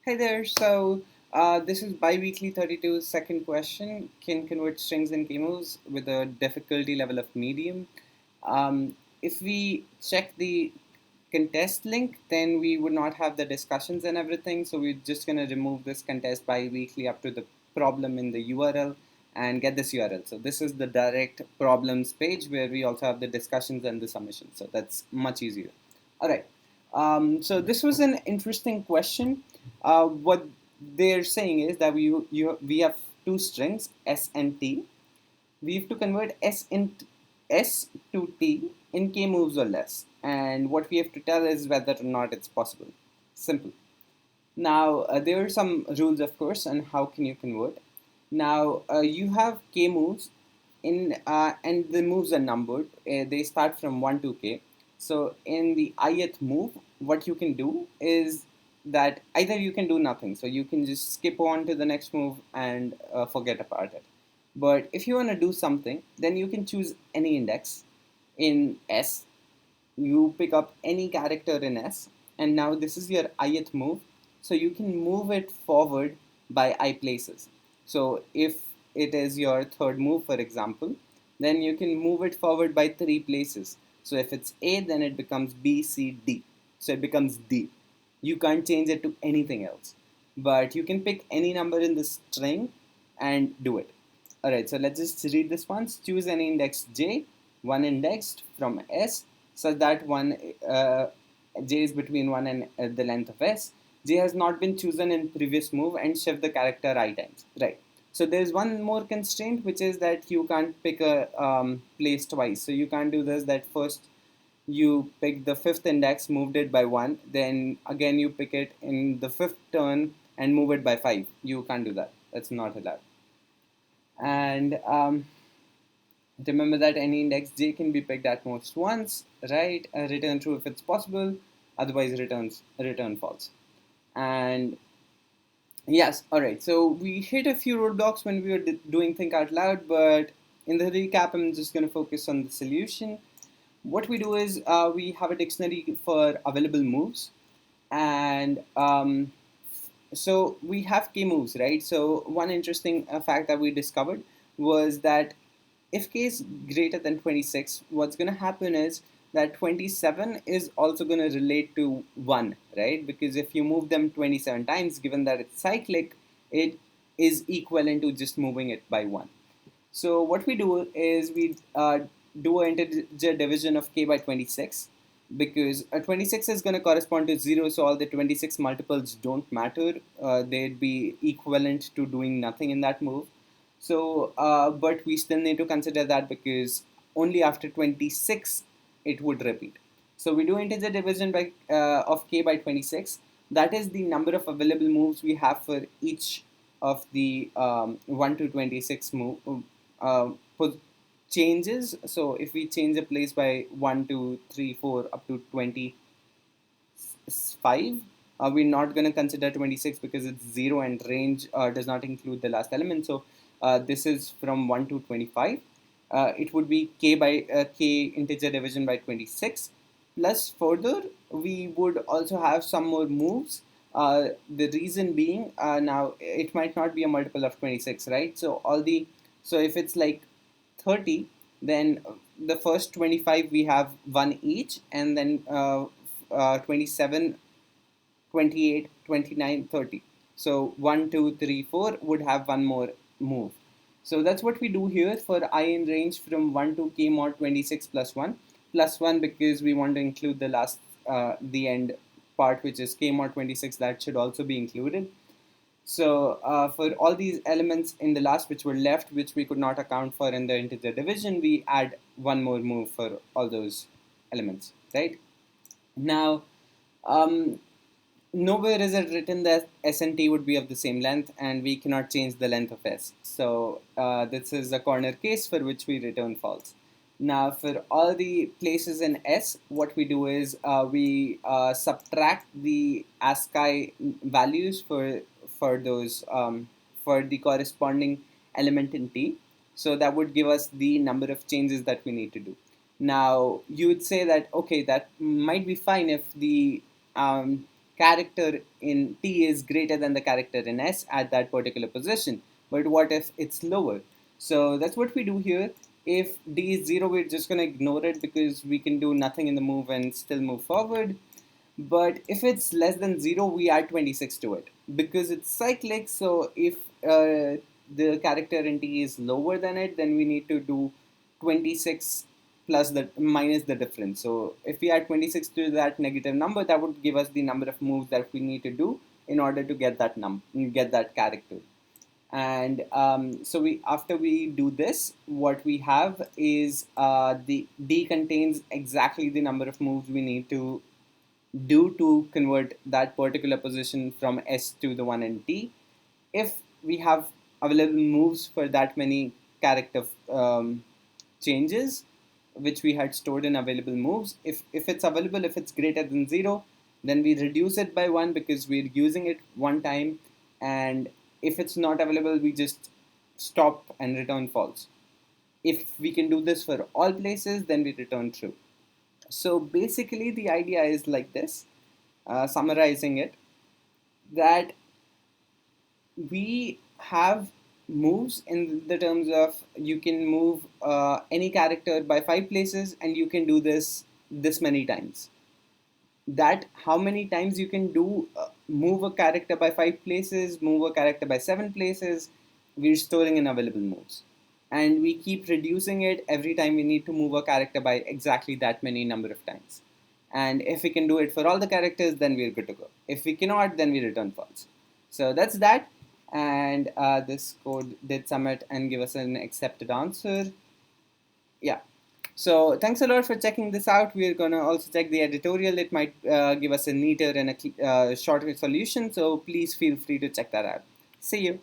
Hi there. This is Biweekly 32 second question. Can convert strings and key moves with a difficulty level of medium. If we check the contest link, then we would not have the discussions and everything. So we're just going to remove this contest biweekly up to the problem in the URL and get this URL. So this is the direct problems page where we also have the discussions and the submissions. So that's much easier. All right. So this was an interesting question. What they're saying is that we have two strings S and T. We have to convert S to T in K moves or less, and what we have to tell is whether or not it's possible. Simple. Now there are some rules, of course, on how can you convert. Now you have K moves and the moves are numbered. They start from 1 to K. So in the ith move, what you can do is that either you can do nothing, so you can just skip on to the next move and forget about it. But if you want to do something, then you can choose any index in S. You pick up any character in S, and now this is your ith move. So you can move it forward by I places. So if it is your third move, for example, then you can move it forward by 3 places. So if it's A, then it becomes B, C, D. So it becomes D. You can't change it to anything else. But you can pick any number in the string and do it. Alright, so let's just read this once. Choose any index J, one indexed from S, such that J is between 1 and the length of S. J has not been chosen in previous move and shift the character I times. Right. So there's one more constraint, which is that you can't pick a place twice. So you can't do this, that first you pick the fifth index, moved it by 1, then again you pick it in the fifth turn and move it by 5. You can't do that. That's not allowed. And remember that any index j can be picked at most once, right? Return true if it's possible, otherwise return false. And yes, all right. So we hit a few roadblocks when we were doing think out loud, but in the recap, I'm just going to focus on the solution. What we do is we have a dictionary for available moves, and so we have k moves, right? So one interesting fact that we discovered was that if k is greater than 26, what's going to happen is that 27 is also going to relate to 1, right? Because if you move them 27 times, given that it's cyclic, it is equivalent to just moving it by 1. So what we do is we do an integer division of k by 26, because 26 is going to correspond to 0, so all the 26 multiples don't matter. They'd be equivalent to doing nothing in that move. So, but we still need to consider that because only after 26 it would repeat. So we do integer division by of k by 26. That is the number of available moves we have for each of the 1 to 26 move uh, changes. So if we change a place by 1, 2, 3, 4 up to 25, we're not going to consider 26 because it's 0 and range does not include the last element. So this is from 1 to 25. It would be k by k integer division by 26. Plus further, we would also have some more moves. The reason being, now it might not be a multiple of 26, right? So if it's like 30, then the first 25 we have one each, and then 27, 28, 29, 30. So 1, 2, 3, 4 would have one more move. So that's what we do here for I in range from 1 to k mod 26 plus 1 because we want to include the end part, which is k mod 26. That should also be included. So for all these elements in the last which were left, which we could not account for in the integer division, we add one more move for all those elements, right? Now, um, nowhere is it written that S and T would be of the same length, and we cannot change the length of S. So this is a corner case for which we return false. Now, for all the places in S, what we do is we subtract the ASCII values for those for the corresponding element in T. So that would give us the number of changes that we need to do. Now, you would say that okay, that might be fine if the character in T is greater than the character in S at that particular position. But what if it's lower? So that's what we do here. If D is 0, we're just going to ignore it because we can do nothing in the move and still move forward. But if it's less than 0, we add 26 to it because it's cyclic. So if the character in T is lower than it, then we need to do 26 plus the minus the difference. So if we add 26 to that negative number, that would give us the number of moves that we need to do in order to get that character. And so we after we do this, what we have is the D contains exactly the number of moves we need to do to convert that particular position from S to the one in T. If we have available moves for that many character changes, which we had stored in available moves, if it's available, if it's greater than 0, then we reduce it by 1 because we're using it one time. And if it's not available, we just stop and return false. If we can do this for all places, then we return true. So basically, the idea is like this, summarizing it, that we have moves in the terms of you can move any character by 5 places, and you can do this many times. That how many times you can do move a character by 5 places, move a character by 7 places, we're storing in available moves. And we keep reducing it every time we need to move a character by exactly that many number of times. And if we can do it for all the characters, then we're good to go. If we cannot, then we return false. So that's that. And this code did submit and give us an accepted answer. Yeah. So thanks a lot for checking this out. We're going to also check the editorial. It might give us a neater and a shorter solution. So please feel free to check that out. See you.